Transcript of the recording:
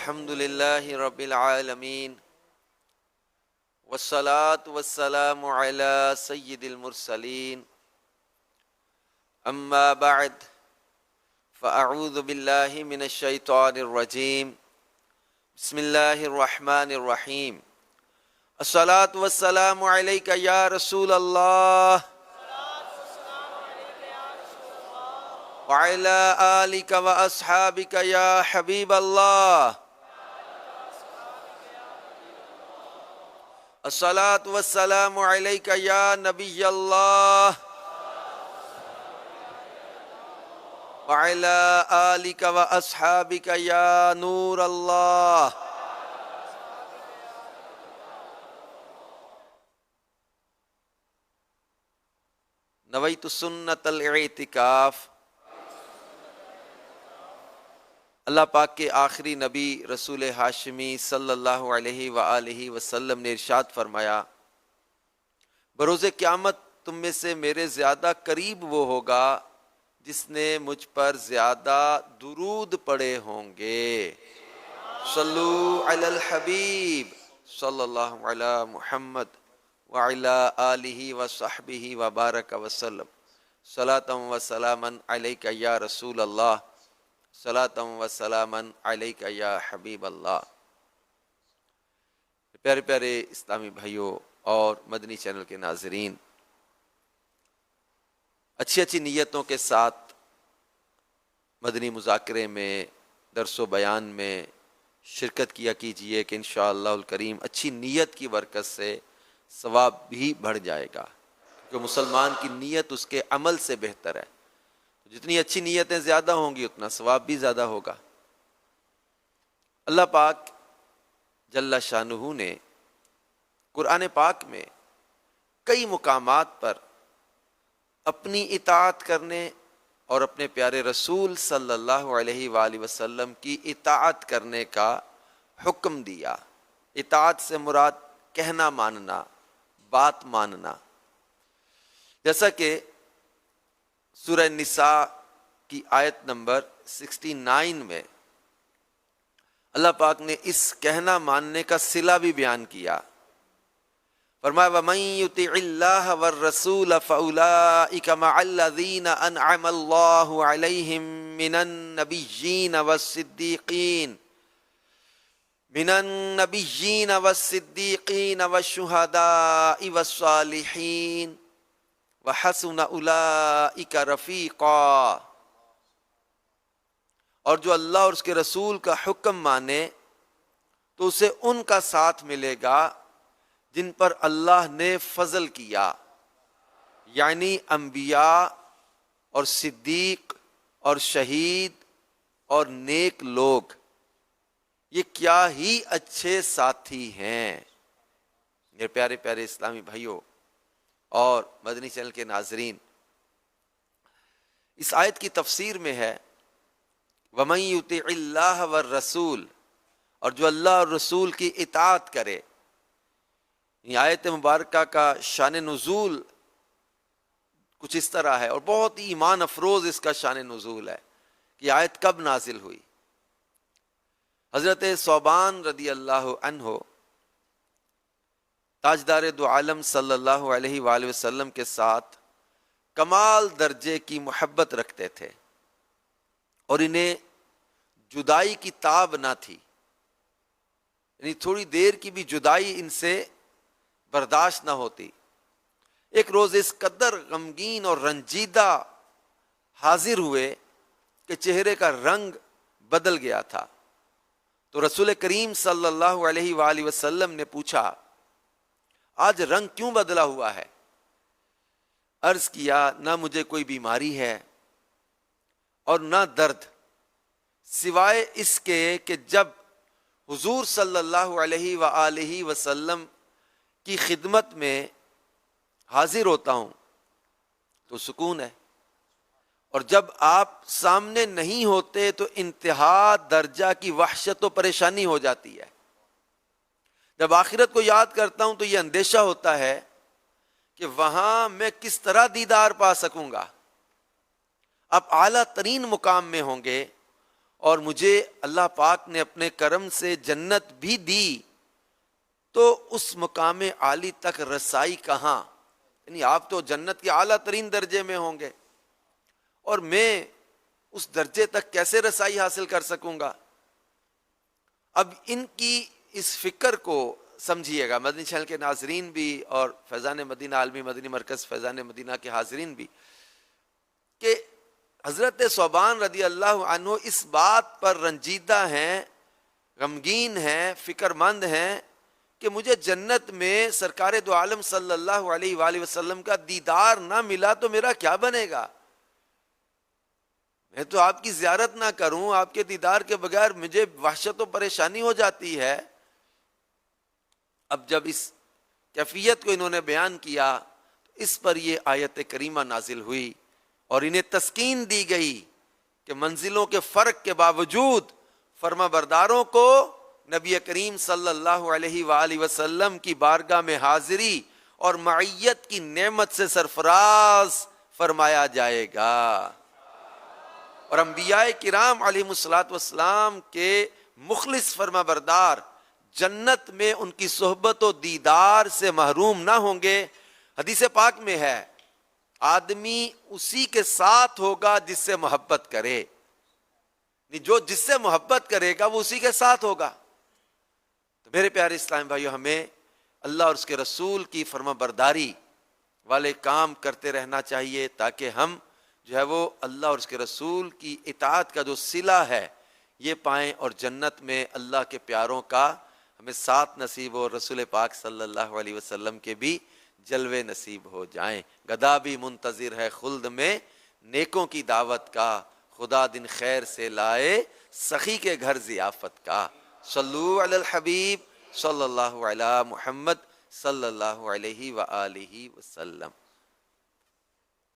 الحمد لله رب العالمين والصلاة والسلام على سيد المرسلين أما بعد فأعوذ بالله من الشيطان الرجيم بسم الله الرحمن الرحيم الصلاة والسلام عليك يا رسول الله وعلى آلك وأصحابك يا حبيب الله الصلاة والسلام عليك يا نبي الله وعلى آلك وأصحابك يا نور الله نويت سنة الاعتكاف اللہ پاک کے آخری نبی رسول ہاشمی صلی اللہ علیہ وآلہ وسلم نے ارشاد فرمایا، بروز قیامت تم میں سے میرے زیادہ قریب وہ ہوگا جس نے مجھ پر زیادہ درود پڑھے ہوں گے۔ صلو علی الحبیب صلی اللہ علی محمد وعلی آلہ وصحبہ وبارک وسلم صلاۃ و سلاما علیک یا رسول اللہ صلاۃ و سلاما علیک یا حبیب اللہ۔ پیارے پیارے اسلامی بھائیوں اور مدنی چینل کے ناظرین، اچھی اچھی نیتوں کے ساتھ مدنی مذاکرے میں، درس و بیان میں شرکت کیا کیجئے کہ انشاءاللہ الکریم اچھی نیت کی برکت سے ثواب بھی بڑھ جائے گا، کیونکہ مسلمان کی نیت اس کے عمل سے بہتر ہے۔ جتنی اچھی نیتیں زیادہ ہوں گی اتنا ثواب بھی زیادہ ہوگا۔ اللہ پاک جل شانہ نے قرآن پاک میں کئی مقامات پر اپنی اطاعت کرنے اور اپنے پیارے رسول صلی اللہ علیہ وآلہ وسلم کی اطاعت کرنے کا حکم دیا۔ اطاعت سے مراد کہنا ماننا، بات ماننا، جیسا کہ سورہ نساء کی آیت نمبر 69 میں اللہ پاک نے اس کہنا ماننے کا صلہ بھی بیان کیا۔ فرمایا وَمَن يُطِعِ اللَّهَ وَالرَّسُولَ فَأُولَٰئِكَ مَعَ الَّذِينَ أَنْعَمَ اللَّهُ عَلَيْهِم مِّنَ النَّبِيِّينَ وَالشُّهَدَاءِ وَالصَّالِحِينَ وَحَسُنَ أُولَٰئِكَ رَفِيقًا۔ اور جو اللہ اور اس کے رسول کا حکم مانے تو اسے ان کا ساتھ ملے گا جن پر اللہ نے فضل کیا، یعنی انبیاء اور صدیق اور شہید اور نیک لوگ، یہ کیا ہی اچھے ساتھی ہیں۔ میرے پیارے پیارے اسلامی بھائیوں اور مدنی چینل کے ناظرین، اس آیت کی تفسیر میں ہے وَمَن يُطِعِ اللَّهَ وَالرَّسُولَ، اور جو اللہ اور رسول کی اطاعت کرے۔ یہ آیت مبارکہ کا شان نزول کچھ اس طرح ہے، اور بہت ہی ایمان افروز اس کا شان نزول ہے کہ یہ آیت کب نازل ہوئی۔ حضرت ثوبان رضی اللہ عنہ تاجدار دو عالم صلی اللہ علیہ وآلہ وسلم کے ساتھ کمال درجے کی محبت رکھتے تھے، اور انہیں جدائی کی تاب نہ تھی، یعنی تھوڑی دیر کی بھی جدائی ان سے برداشت نہ ہوتی۔ ایک روز اس قدر غمگین اور رنجیدہ حاضر ہوئے کہ چہرے کا رنگ بدل گیا تھا، تو رسول کریم صلی اللہ علیہ وآلہ وسلم نے پوچھا آج رنگ کیوں بدلا ہوا ہے؟ عرض کیا نہ مجھے کوئی بیماری ہے اور نہ درد، سوائے اس کے کہ جب حضور صلی اللہ علیہ وآلہ وسلم کی خدمت میں حاضر ہوتا ہوں تو سکون ہے، اور جب آپ سامنے نہیں ہوتے تو انتہا درجہ کی وحشت و پریشانی ہو جاتی ہے۔ جب آخرت کو یاد کرتا ہوں تو یہ اندیشہ ہوتا ہے کہ وہاں میں کس طرح دیدار پا سکوں گا۔ آپ اعلیٰ ترین مقام میں ہوں گے اور مجھے اللہ پاک نے اپنے کرم سے جنت بھی دی، تو اس مقام عالی تک رسائی کہاں؟ یعنی آپ تو جنت کے اعلیٰ ترین درجے میں ہوں گے، اور میں اس درجے تک کیسے رسائی حاصل کر سکوں گا؟ اب ان کی اس فکر کو سمجھیے گا، مدنی چینل کے ناظرین بھی اور فیضان مدینہ عالمی مدنی مرکز فیضان مدینہ کے حاضرین بھی، کہ حضرت ثوبان رضی اللہ عنہ اس بات پر رنجیدہ ہیں، غمگین ہیں، فکر مند ہیں کہ مجھے جنت میں سرکار دو عالم صلی اللہ علیہ وآلہ وسلم کا دیدار نہ ملا تو میرا کیا بنے گا؟ میں تو آپ کی زیارت نہ کروں، آپ کے دیدار کے بغیر مجھے وحشت و پریشانی ہو جاتی ہے۔ اب جب اس کیفیت کو انہوں نے بیان کیا تو اس پر یہ آیت کریمہ نازل ہوئی، اور انہیں تسکین دی گئی کہ منزلوں کے فرق کے باوجود فرما برداروں کو نبی کریم صلی اللہ علیہ وآلہ وسلم کی بارگاہ میں حاضری اور معیت کی نعمت سے سرفراز فرمایا جائے گا، اور انبیاء کرام علیہ الصلوۃ والسلام کے مخلص فرما بردار جنت میں ان کی صحبت و دیدار سے محروم نہ ہوں گے۔ حدیث پاک میں ہے آدمی اسی کے ساتھ ہوگا جس سے محبت کرے، جو جس سے محبت کرے گا وہ اسی کے ساتھ ہوگا۔ تو میرے پیارے اسلام بھائیو، ہمیں اللہ اور اس کے رسول کی فرما برداری والے کام کرتے رہنا چاہیے، تاکہ ہم جو ہے وہ اللہ اور اس کے رسول کی اطاعت کا جو صلہ ہے یہ پائیں، اور جنت میں اللہ کے پیاروں کا ہمیں ساتھ نصیب ہو، رسول پاک صلی اللہ علیہ وسلم کے بھی جلوے نصیب ہو جائیں۔ گدا بھی منتظر ہے خلد میں نیکوں کی دعوت کا، خدا دن خیر سے لائے سخی کے گھر ضیافت کا۔ صلو علی الحبیب صلی اللہ علی محمد صلی اللہ علیہ وآلہ وسلم۔